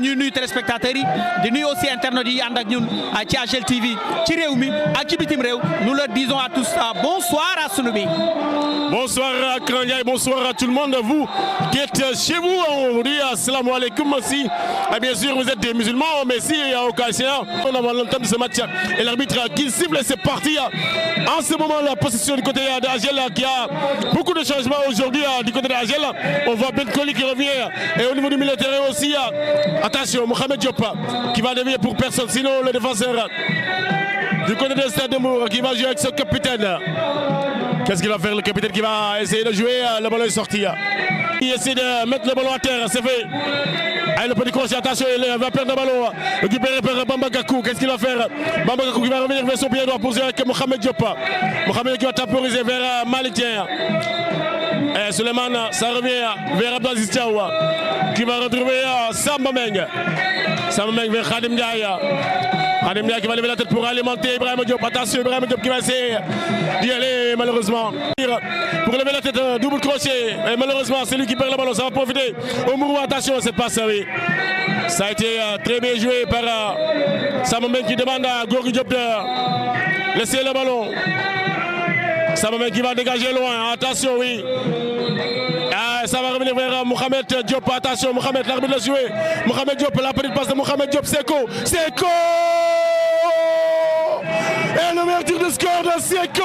ñuy nuyu téléspectateurs yi di nuyu aussi internautes yi ànd ak ñun ci AGEL TV ci réew mi ak ci bitim réew nous leur disons à tous bonsoir à sunu bi. Bonsoir à Krandia et bonsoir à tout le monde. Vous qui êtes chez vous, on vous dit assalamu alaikum. Si bien sûr vous êtes des musulmans, mais si il y a occasion, on a l'entame de ce match et l'arbitre qui siffle, c'est parti. En ce moment, la possession du côté d'AGEL qui a beaucoup de changements aujourd'hui du côté d'AGEL. On voit Ben Koli qui revient et au niveau du militaire aussi. Attention, Mohamed Diop qui va devenir pour personne, sinon le défenseur du côté de Stade de Mour qui va jouer avec son capitaine. Qu'est-ce qu'il va faire le capitaine qui va essayer de jouer? Le ballon est sorti. Il essaie de mettre le ballon à terre, c'est fait. Allez, le petit crochet, attention, il va perdre le ballon. Récupéré par Bamba Gakou. Qu'est-ce qu'il va faire? Bamba Gakou qui va revenir vers son pied droit pour jouer avec Mohamed Diop. Mohamed qui va temporiser vers Malikien. Et Suleiman, ça revient vers Abdelaziz Diaw qui va retrouver Samba Meng. Samba Meng vers Khadim Ndiaye. Khadim Ndiaye qui va lever la tête pour alimenter Ibrahima Diop. Attention, Ibrahima Diop qui va essayer d'y aller malheureusement. Pour lever la tête, double crochet. Et malheureusement, c'est lui qui perd le ballon. Ça va profiter au Mourou. Attention, cette passe, oui. Ça a été très bien joué par Samba Meng qui demande à Gorgui Diop de laisser le ballon. Samba Meng qui va dégager loin. Attention, oui. Ça va revenir vers Mohamed Diop. Attention, Mohamed, l'arbitre l'a joué. Mohamed Diop, la petite passe de Mohamed Diop. Seko. Et l'ouverture de score de Seko.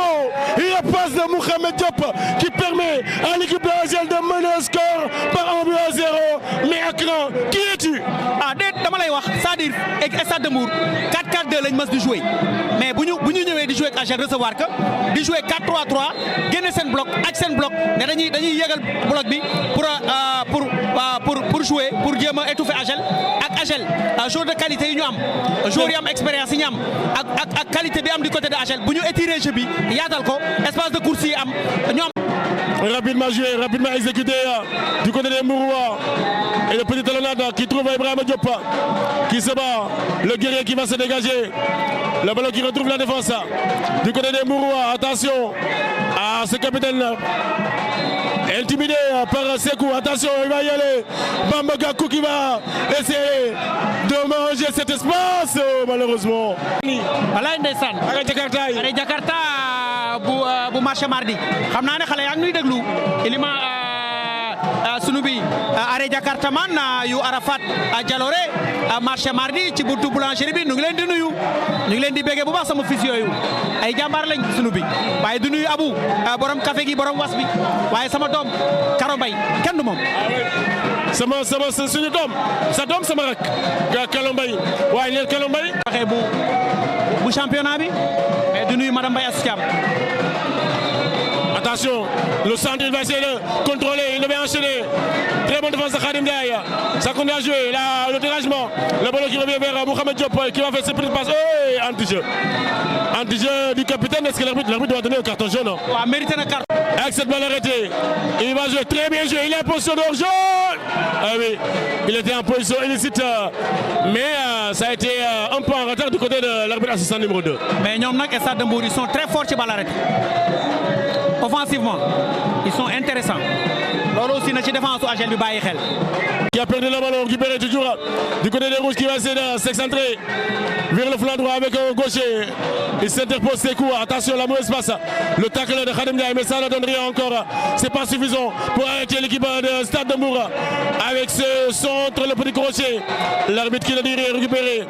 Et la passe de Mohamed Diop qui permet à l'équipe de AGEL de mener le score par 1-0. Mais à cran, qui es-tu? Dama lay wax c'est-à-dire Stade de Mbour 4-4-2 lañ mas di jouer mais bu ñu ñëwee di jouer ak AGEL recevoir que di jouer 4-3-3 génne seen bloc ak seen bloc ne dañuy yégal bloc bi pour jouer pour jéem a étouffer AGEL ak AGEL joueur de qualité yi ñu am joueur yi am expérience yi ñu am ak qualité bi am du côté de AGEL bu ñu étirer jeu bi yaatal ko espace de course yi am ñu am. Rapidement joué, rapidement exécuté du côté des Mouroua. Et le petit talonnade qui trouve Ibrahima Diop qui se bat. Le guerrier qui va se dégager. Le ballon qui retrouve la défense du côté des Mouroua. Attention à ce capitaine intimidé par Sekou. Attention, il va y aller. Bamba Gakou qui va essayer de manger cet espace. Malheureusement. Alain Ndeysaan. Arrêt Jakarta. Arrêt Jakarta bu marché mardi. Xam naa ne xale yaa ngi nuy déglu ilima sunu bi arrêt Jakarta man yu Arafat Jaloore marché mardi ci buntu boulangerie bi ñu ngi leen di nuyu ñu ngi leen di béggee bu baax sama fils yooyu ay jàmbaar lañ sunu bi waaye du nuyu Abu borom café gi borom was bi waaye sama doom Karo Mbaye kenn du moom sama suñu doom sa doom sama rak Kalo Mbaye waaye neen Kalo Mbaye waxee bu championnat bi mais du nuyu madame Mbaye Assou. Attention, le centre il va essayer de contrôler, il devait enchaîner. Très bonne défense de Khadim Ndiaye. Ça continue à jouer, là, le dégagement. Le ballon qui revient vers Mohamed Diop qui va faire ses petites passes. Anti-jeu. Anti-jeu du capitaine. Est-ce que l'arbitre doit donner un carton jaune? Ouais, mérité un carton. Avec cette balle arrêtée, il va jouer très bien joué. Il est en position d'hors-jeu. Ah oui, il était en position illicite. Mais ça a été un peu en retard du côté de l'arbitre assistant numéro 2. Mais nous, Stade de Mbour, ils sont très forts sur balle arrêtée. Offensivement, ils sont intéressants. Lolo aussi, notre défense à AGEL bi xel. Qui a perdu le ballon, récupéré toujours du côté des rouges qui va essayer de s'excentrer vers le flanc droit avec un gaucher. Il s'interpose ses coups. Attention, la mauvaise passe. Le tacle de Khadim Ndiaye, mais ça ne donne rien encore. C'est pas suffisant pour arrêter l'équipe de Stade de Mbour. Avec ce centre, le petit crochet. L'arbitre qui l'a dit récupéré.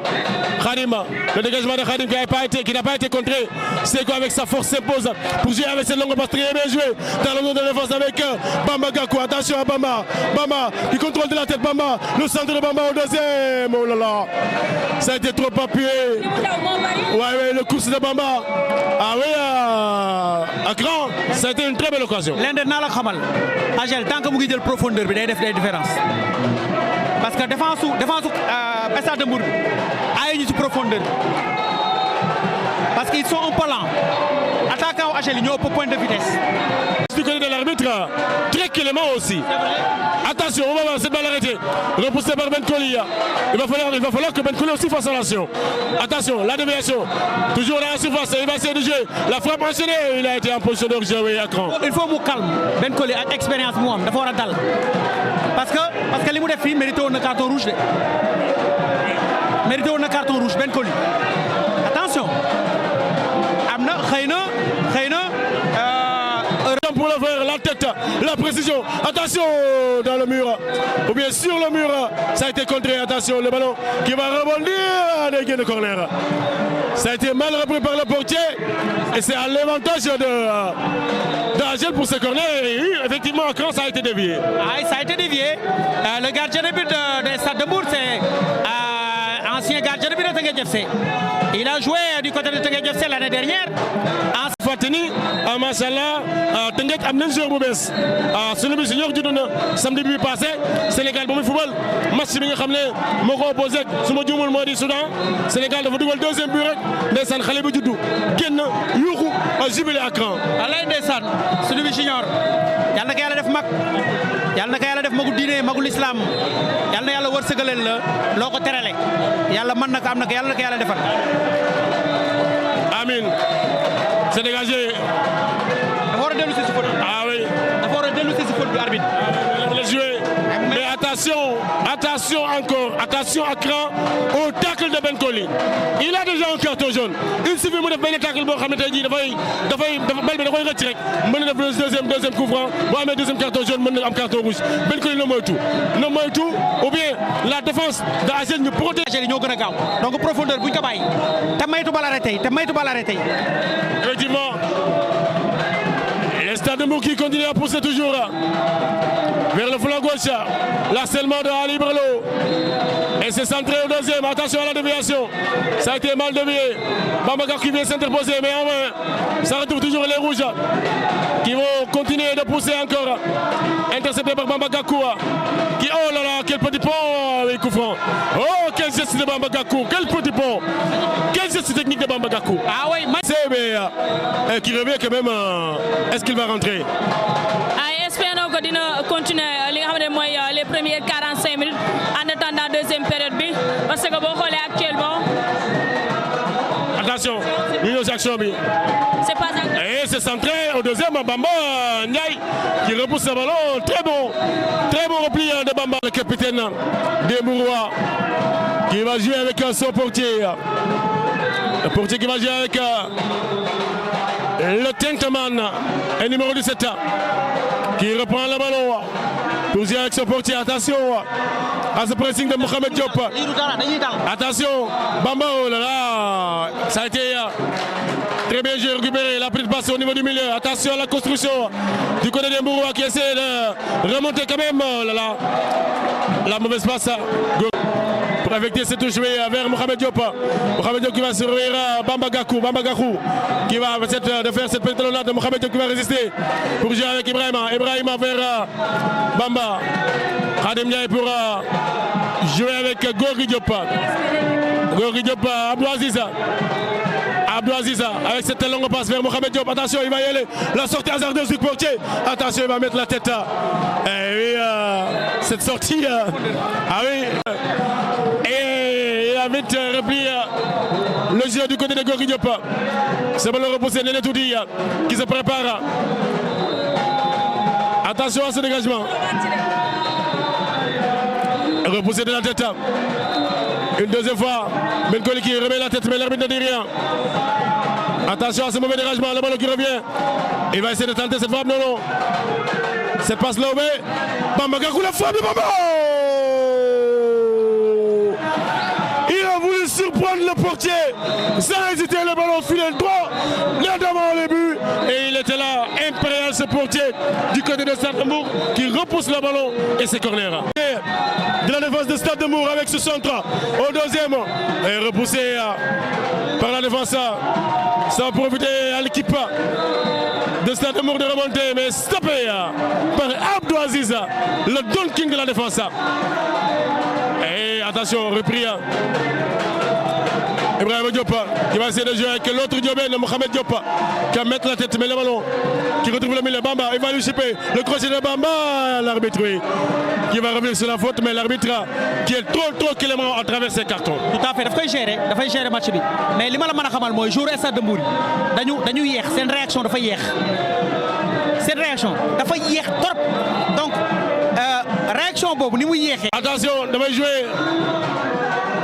Khadim, le dégagement de Khadim qui n'a pas été contré. C'est quoi avec sa force s'impose pour jouer avec cette longue passe très bien jouée. Dans le monde de défense avec Bamba Gakou. Attention à Bamba. Bamba qui contrôle de la tête Bamba. Le centre de Bamba au deuxième. Oh là là. Ça a été trop appuyé. Ouais, le course de Bamba. Ah oui, à grand. Ça a été une très belle occasion. L'un de Nala Khamal. AGEL, tant que vous avez profondeur, il y a des différences. Parce que défense Stade de Mbour a une profondeur. Parce qu'ils sont un peu lents. Attaquant AGEL, ils ont un point de vitesse. Du côté de l'arbitre, très clément aussi. Attention, on va voir cette balle arrêtée. Repoussée par Ben Koli. Il va falloir que Ben Koli aussi fasse attention. Attention, la déviation. Toujours dans la surface, il va essayer de jouer. La frappe enchaînée, il a été en position de jouer à cran. Il faut mu calme. Ben Koli avec expérience, il faut dal. parce que li mu def fii mérité woon na carton rouge de mérité woon na carton rouge Ben Coly attention am na xëy na pour le faire, la tête, la précision, attention dans le mur, ou bien sur le mur, ça a été contré, attention, le ballon qui va rebondir des gains de corner. Ça a été mal repris par le portier et c'est à l'avantage d'Agel pour ce corner. Et effectivement, quand ça a été dévié. Ah, ça a été dévié. Le gardien de but de Stade de Mbour, c'est ancien gardien de but de Teungueth FC. Il a joué du côté de Teungueth FC l'année dernière. Fatini, Machallah, Teungueth am nañ joueur bu bees sunu bi senior judd na samedi bi passé Sénégal ba muy football match bi nga xam ne moo ko opposé su ma juumul moo di Soudan Sénégal dafa dugal deuxième but rek ndeysaan xale bi juddu génn yuuxu jubilé à cran. Alay ndeysaan sunu bi junior yal na ko yàlla def mag yal na ko yàlla def magu diine magul islam yal na yàlla wërsëgaleel la loo ko terale yàlla mën na ko am na ko yàlla na ko yàlla defal. Amin. C'est dégagé. Dafa war a dellu si foot. Ah oui. Dafa war a dellu si foot bi arbitre. Le jouer. Mais attention encore, attention à cran au tacle de Ben Coly. Il a déjà un carton jaune. Il suffit mu def benn tacle boo xam ne tey jii dafay bal bi da koy rëcc rek mën na def deuxième coup franc boo amee deuxième carton jaune mën na am carton rouge Ben Coly na moytu ou bien la défense de Agel ñu protéger ñoo gën a gaaw donc profondeur buñ ko bàyyi te maytu bal arrêté effectivement le Stade de Mbour qui continue à pousser toujours vers le flanc gauche, l'harcèlement de Ali Brelo. Et c'est centré au deuxième. Attention à la déviation. Ça a été mal dévié. Bamba Gakou qui vient s'interposer, mais en vain. Ça retrouve toujours les rouges qui vont continuer de pousser encore. Intercepté par Bamba Gakou. Qui, oh là là, quel petit pont avec coup franc. Oh, quel geste de Bamba Gakou. Quel petit pont. Quel geste technique de Bamba Gakou. Ah oui, mais qui revient quand même. Est-ce qu'il va rentrer? Espérons que dina continuer li nga xam ne mooy les premières 45 minutes en attendant deuxième période bi parce que boo xoolee actuellement. Attention, ñu ñëw si action bi. C'est pas ça. Et c'est centré au deuxième Bamba Ndiaye qui repousse le ballon. Très bon repli de Bamba, le capitaine des Mourois qui va jouer avec son portier. Le portier qui va jouer avec le Tintaman, et numéro 17. Qui reprend le ballon pour jouer avec son portier. Attention à ce pressing de Mohamed Diop. Attention, Bamba, oh là là, ça a été très bien joué, récupéré. La petite passe au niveau du milieu. Attention à la construction du côté des Mbourois qui essaie de remonter quand même. Oh là là, la mauvaise passe. Pour affecter cette touche vers Mohamed Diop. Mohamed Diop qui va se revenir à Bamba Gakou. Bamba Gakou qui va de faire cette pétalonnade de Mohamed Diop qui va résister pour jouer avec Ibrahima. Ibrahima vers Bamba. Khadim Ndiaye pour jouer avec Gorgui Diop. Gorgui Diop, Abdou Aziza avec cette longue passe vers Mohamed Diop. Attention, il va y aller. La sortie hasardeuse du portier. Attention, il va mettre la tête. Et oui, cette sortie. Ah oui. Et il a vite repris le jeu du côté de Gorgui Diop. C'est bon le repousser Néné Toudi qui se prépare. Attention à ce dégagement. Repoussé de la tête. Une deuxième fois. Ben Coly qui remet la tête, mais l'arbitre ne dit rien. Attention à ce mauvais dérangement. Le ballon qui revient. Il va essayer de tenter cette frappe. Non. Cette passe là, mais Bamba Gakou, la frappe de Bamba. Il a voulu surprendre le portier. Sans hésiter, le ballon filait droit. Là devant le but. Et il était là, impérial ce portier du côté de Stade de Mbour qui repousse le ballon et c'est corner. De la défense de Stade de Mbour avec ce centre au deuxième. Et repoussé par la défense. Ça va profiter à l'équipe de Stade de Mbour de remonter, mais stoppé par Abdou Aziz, le Don King de la défense. Et attention, repris. Ibrahima Diop qui va essayer de jouer avec l'autre Diobène, Mohamed Diop, qui va mettre la tête, mais le ballon qui retrouve le milieu. Bamba, il va lui chipper le crochet de Bamba, l'arbitre qui va revenir sur la faute, mais l'arbitre qui est trop clément à travers ses cartons. Tout à fait, dafay gérer match bi mais li ma la mën a xamal mooy jour Stade de Mbour dañu yéex seen réaction dafa yéex trop donc réaction boobu ni muy yéexee. Attention, damay jouer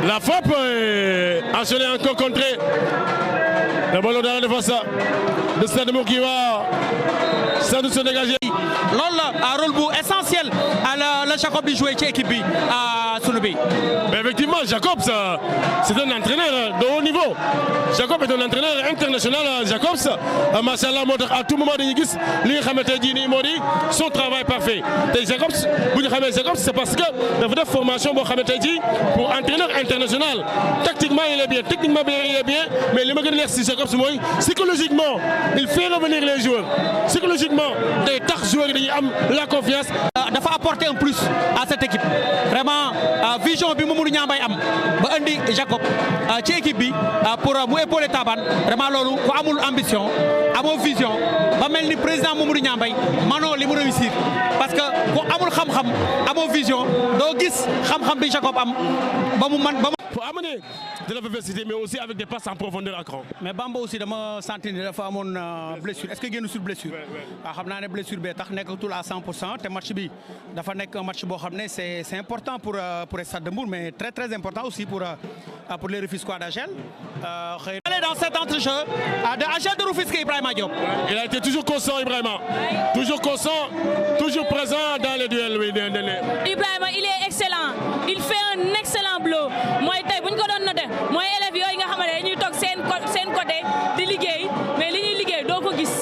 la frappe enchaînée encore contrée. Le ballon dans la défense de Stade de Mbour qui va sans doute se dégager. loolu la rôle bu essentiel la Jacob di jouer ci équipe bi sunu bi. Mais effectivement, Jacobs, c'est un entraîneur de haut niveau. Jacob est un entraîneur international. Jacobs, machallah, moo tax à tout moment dañuy gis li nga xamante ne nii moo di son travail parfait. tey Jacobs bu ñu xamee Jacobs c'est parce que dafa def formation boo xamante ne ji pour entraîneur international. Tactiquement il est bien, techniquement il est bien, mais li ma gën a neex si Jacobs mooy psychologiquement il fait revenir les joueurs. Psychologiquement day tax joueurs yi dañuy am la confiance. dafa apporter un plus à cette équipe vraiment vision bi Mamadou Niambay am ba andi Jacob ci équipe bi pour mu épauler Taban vraiment loolu ku amul ambition amoo vision ba mel ni président Mamadou Niambay manoo li mu réussir parce que ku amul xam-xam amoo vision doo gis xam-xam bi Jacob am ba mu man ba pour amener de la vivacité mais aussi avec des passes en profondeur à cran. mais Bamba aussi dama sentir ni dafa amoon blessure est-ce que génn sur blessure. waaw xam naa ne blessure bee tax nekkatul à 100% te match bi dafa nekk un match boo xam ne c'est important pour Stade de Mbour mais très très important aussi pour les Rufisquois d'Agel. Allez dans cet entrejeu de Agel de Rufisque Ibrahima Diop. Il a été toujours constant Ibrahima, toujours constant, toujours présent dans les duels. Oui, Ibrahima il est excellent, il fait un excellent boulot. mooy tey bu ñu ko doon noté mooy élèves yooyu nga xamante ne dañuy toog seen côté di liggéey mais li ñuy liggéey doo ko gis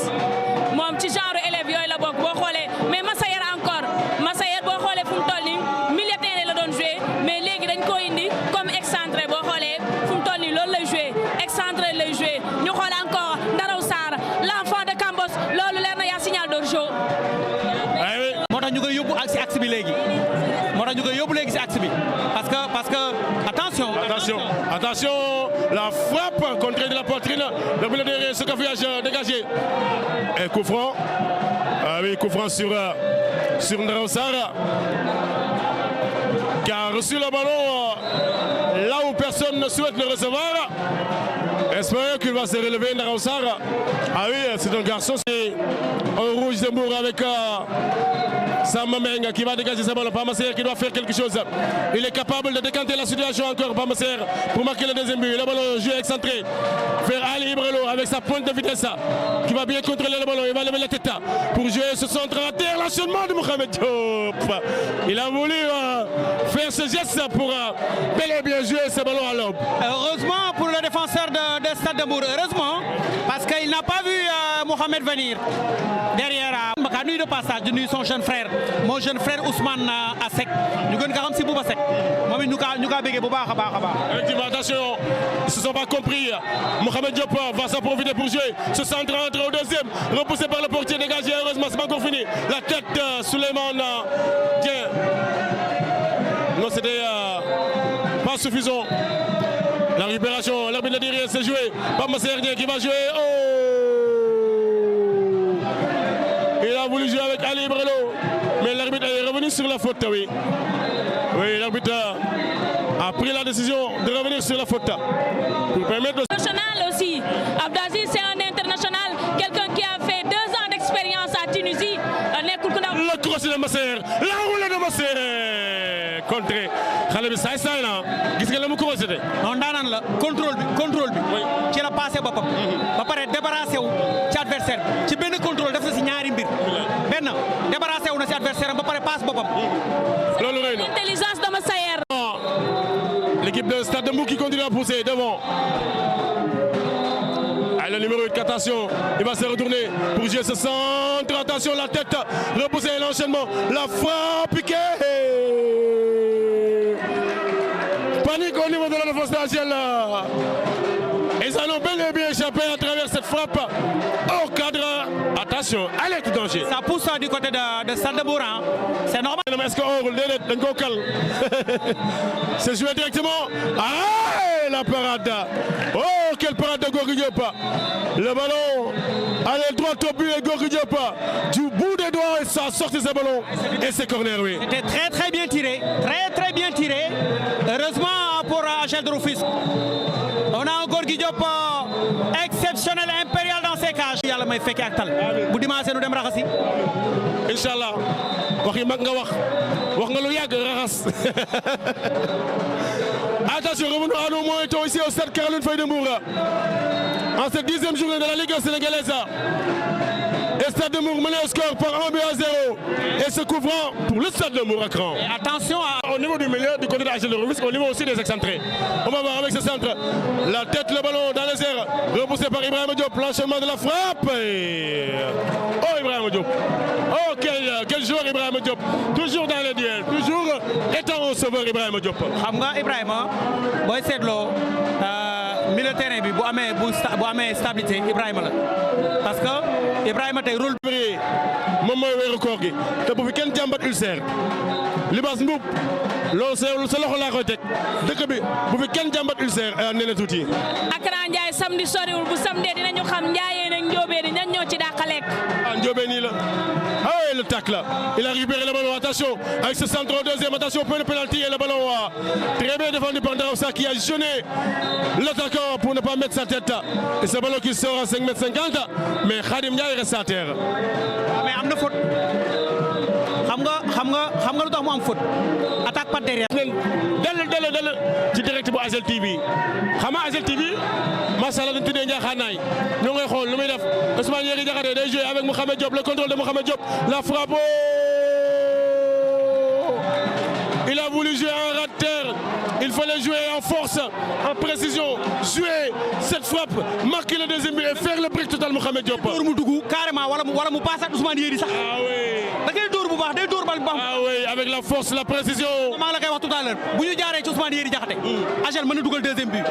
moom ci genre élèves yooyu la bokk boo xoolee mais Massayer encore Massayer boo xoolee fu mu toll nii milieu terrain la doon joué mais léegi dañ koo indi comme excentré boo xoolee fu mu toll nii loolu lay joué excentré lay joué ñu xool encore Ndaraw Sarr l'enfant de Cambos loolu leer na yaa signal d'orjo. moo tax ñu koy yóbbu ak si axe bi léegi moo tax ñu koy yóbbu léegi si axe bi parce que attention, la frappe contrée de la poitrine, le milieu derrière ce cafouillage dégagé. Et coup franc. Ah oui, coup franc sur Ndaraw Sarr qui a reçu le ballon là où personne ne souhaite le recevoir. Espérons qu'il va se relever Ndaraw Sarr. Ah oui, c'est un garçon, c'est un rouge de Mbour avec Samba Meng qui va dégager ce ballon. Pamasser qui doit faire quelque chose. Il est capable de décanter la situation encore. Pamasser pour marquer le deuxième but. Le ballon joué excentré. Faire Ali Ibrelo avec sa pointe de vitesse qui va bien contrôler le ballon. Il va lever la tête pour jouer ce centre à terre. L'enchaînement de Mohamed Diop. Il a voulu faire ce geste pour bel et bien jouer ce ballon à l'aube. Heureusement pour le défenseur de Stade de Mbour. Heureusement parce qu'il n'a pas vu Mohamed venir derrière. Maka nuyu de passage di nuyu son jeune frère mon jeune frère Ousmane Asek ñu gën ko xam si Bouba Seck moom it ñu kaa béggee bu baax a baax a baax. Effectivement, attention, ils ne se sont pas compris. Mohamed Diop va s'en profiter pour jouer ce centre entre au deuxième, repoussé par le portier, dégagé. Heureusement, c'est pas encore fini. La tête de Souleymane. Tiens. Non, c'était pas suffisant. La récupération, l'arbitre de derrière s'est joué. Pamasser qui va jouer. Il a voulu jouer avec Ali Ibrelo, mais l'arbitre est revenu sur la faute, oui. Oui, l'arbitre a pris la décision de revenir sur la faute. Pour permettre... International aussi. Abdaziz, c'est un international, quelqu'un qui a fait 2 ans d'expérience à Tunisie. Le crochet de Massaer, la roulée de Massaer. Contré. Xale bi saay saay na gis nga la mu commencé de. non daanaan la contrôle bi. ci la passé boppam. ba pare débarrassé wu ci adversaire ci benn contrôle def na si ñaari mbir. benn débarrassé wu na si adversaire ba pare passe boppam. loolu rëy na. Intelligence de Massaer. L'équipe de Stade de Mbour qui continue à pousser devant. Le numéro 8, attention, il va se retourner pour jouer ce centre. Attention, la tête repoussée, l'enchaînement, la frappe piquée. Panique au niveau de la défense d'Agel. Ils en ont bel et bien échappé à travers cette frappe. Au cadre, attention, allez tout danger. Ça pousse du côté de Stade de Mbour, c'est normal. Est-ce qu'on roule d'un cocal? C'est joué directement. Ah, la parade. Oh, quelle parade de Gorgui Diop. Le ballon, allez droit au but et Gorgui Diop. Du bout des doigts, ça a sorti ce ballon. Et c'est corner, oui. C'était très très bien tiré. Très très bien tiré. Heureusement pour Agel de Rufisque. On a un Gorgui Diop exceptionnel, impérial dans ses cages. Yàlla may fekkee ak tal bu dimanche nu dem raxasi. Inch'Allah. waxi mag nga wax nga lu yàgg raxas. Attention, revenons à nos moyens ici au stade Caroline Faye de Mbour. En cette 10e journée de la Ligue sénégalaise. Et Stade de Mbour mené au score par 1-0 et se couvrant pour le Stade de Mbour à cran. Attention au niveau du milieu, du côté de AGEL de Rufisque, au niveau aussi des excentrés. On va voir avec ce centre. La tête, le ballon dans les airs, repoussé par Ibrahima Diop, l'enchaînement de la frappe. Oh Ibrahima Diop. Oh quel joueur Ibrahima Diop. Toujours dans les duels, toujours étant au sauveur Ibrahima Diop. Xam nga Ibrahima booy seetloo milieu terrain bi bu amee stabilité Ibrahima la parce que Ibrahima tey rôle bi moom mooy weeru koor gi te bu fi kenn jàmbat ulcère Libaas Mbuub loolu sa loxo laa koy teg dëkk bi bu fi kenn jàmbat ulcère nee na tuuti. Akra Ndiaye samedi soriwul bu samedi dinañu xam Ndiaye ak Ndiobé ñan ñoo ci dàq lekk. Ndiobé nii la ah le tacle là il a récupéré le ballon attention avec ce centre au deuxième attention pour le penalty et le ballon très bien défendu par Daoussa qui a jeûné l'attaquant pour ne pas mettre sa tête et ce ballon qui sort à 5,50 m mais Khadim Ndiaye reste à terre. mais am na faute xam nga lu tax mu am faute attaque par derrière. dell ci direct bu AGEL TV xam nga AGEL TV macha allah dañu tuddee njaaxaanaay ñoo ngay xool lu muy def Ousmane Yeri Diakhaté day jouer avec Mouhamed Diop le contrôle de Mouhamed Diop la frappe il a voulu jouer en ras de terre il fallait jouer en force en précision jouer cette frappe marquer le deuxième but et faire le break total Mouhamed Diop. door mu dugg carrément wala mu passer Ousmane Yeri sax. ah oui. da ngay door bu baax day door bal bu baax. ah oui avec la force la précision. maa la koy wax tout à l'heure bu ñu jaaree ci Ousmane Yeri Diakhaté. AGEL mën na dugal deuxième but.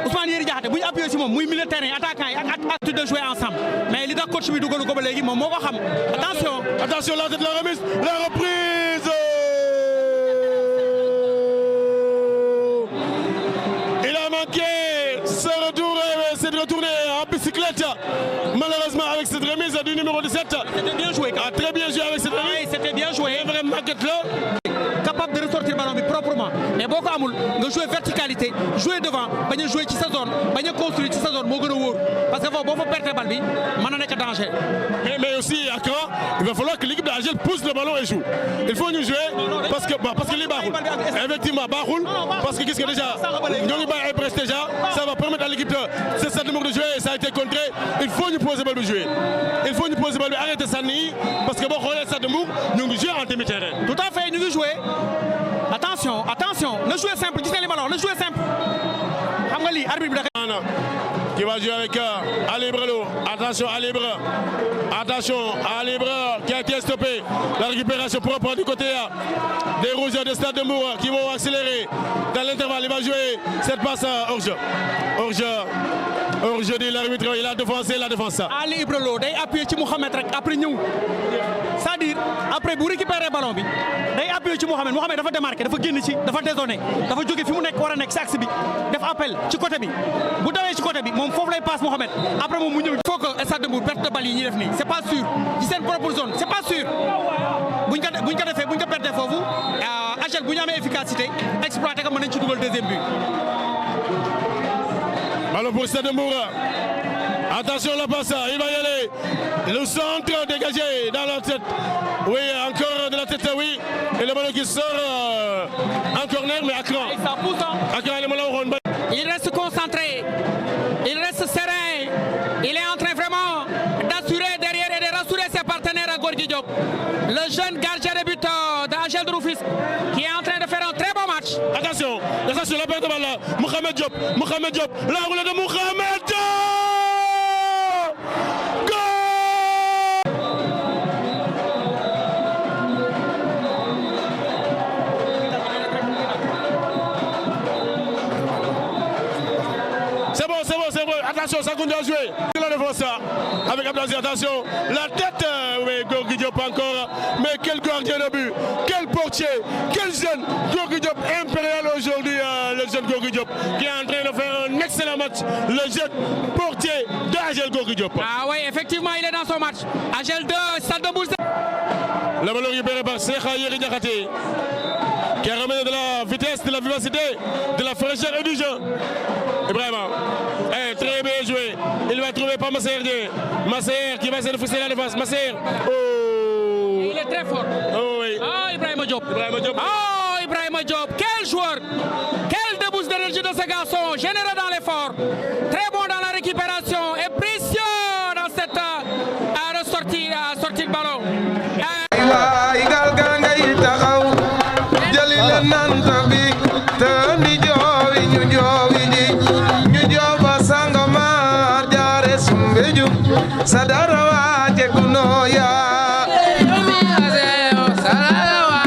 Ousmane Yeri Diakhaté bu ñu appuyé ci moom muy milieu terrain attaquant yi ak attitude de jouer ensemble mais li tax coach bi dugalu ko ba léegi moom moo ko xam attention la tête la remise la reprise. Il a manqué ce retour c'est de retourner en bicyclette malheureusement avec cette remise du numéro 17. C'était bien joué. Très bien joué avec cette remise. Oui, c'était bien joué. Vraiment maquette là. Capable de ressortir ballon bi proprement mais boo ko amul nga jouer verticalité jouer devant bañ a jouer ci sa zone bañ a construire ci sa zone moo gën a wóor parce que foofu boo fa perte bal bi mën na nekk danger. mais aussi à quand il va falloir que l'équipe de AGEL pousse le ballon et joue il faut ñu jouer parce que lii baaxul effectivement baaxul parce que gis nga déjà ñoo ngi bàyyi ay presse déjà ça va permettre à l'équipe de Stade de Mbour de jouer et ça a été contré il faut ñu poser bal bi jouer il faut ñu poser bal bi arrêter sànni yi parce que boo xoolee Stade de Mbour ñu ngi jouer en demi-terrain. Tout à fait ñu ngi jouer attention le jouer simple gis nga li ma la wax le jouer simple xam nga lii arbitre bi da qui va jouer avec Ali Brelo. Attention Ali Brelo qui a été stoppé. La récupération propre du côté des Rouges de Stade de Mbour qui vont accélérer dans l'intervalle. Il va jouer cette passe hors jeu de l'arbitre. Il a défoncé la défense. Ali Brelo day appuyer ci Mouhamed rek après ñëw c'est-à-dire après bu récupérer ballon bi day appuyer ci Mouhamed dafa démarqué dafa génn ci dafa dézonné dafa jóge fi mu nekk war a nekk ci axe bi def appel ci côté bi bu dawee ci côté bi moom foofu lay passe Mouhamed après moom mu ñëw. il faut que Stade de Mbour perte de balle yi ñuy def nii c'est pas sûr ci seen propre zone c'est pas sûr buñ ko perdee foofu AGEL bu ñu amee efficacité exploité ko mën nañ ci dugal deuxième but. Ballon pour Stade de Mbour. Attention la passe, il va y aller. Le centre dégagé dans la tête. Oui, encore de la tête, oui. Et le ballon qui sort en corner, mais à cran. Il reste concentré. Il reste serein. Il est en train vraiment d'assurer derrière et de rassurer ses partenaires à Gorgui Diop. Le jeune gardien de but d'AGEL de Rufisque qui est en train de faire un très bon match. Attention, la perte de balle. Mouhamed Diop, la roulade de Mouhamed Diop. C'est bon. Attention, ça continue à jouer. La défense avec Abdelaziz. Attention, la tête. Oui, Gorgui Diop encore. Mais quel gardien de but, quel portier, quel jeune Gorgui Diop impérial aujourd'hui. Le jeune Gorgui Diop qui est en train de faire un excellent match. Le jeune portier d'AGEL Gorgui Diop. Ah oui, effectivement, il est dans son match. AGEL 2, Stade de Mbour. Le ballon récupéré par Cheikh Yeri Diakhaté qui a ramené de la vitesse, de la vivacité, de la fraîcheur et du jeu. Ibrahima, très bien joué. Il va trouver pas Massaer qui va essayer de pousser la défense. Massaer. Oh. Il est très fort. Oh oui. Ah, Ibrahima Diop. Ah, Ibrahima Diop. Quel joueur. Quelle débouche d'énergie de ce garçon. Généreux dans l'effort. Très bon dans la récupération. Et précieux dans cette sortie de ballon. Sadarawa jekuno ya yomi azeo sadarawa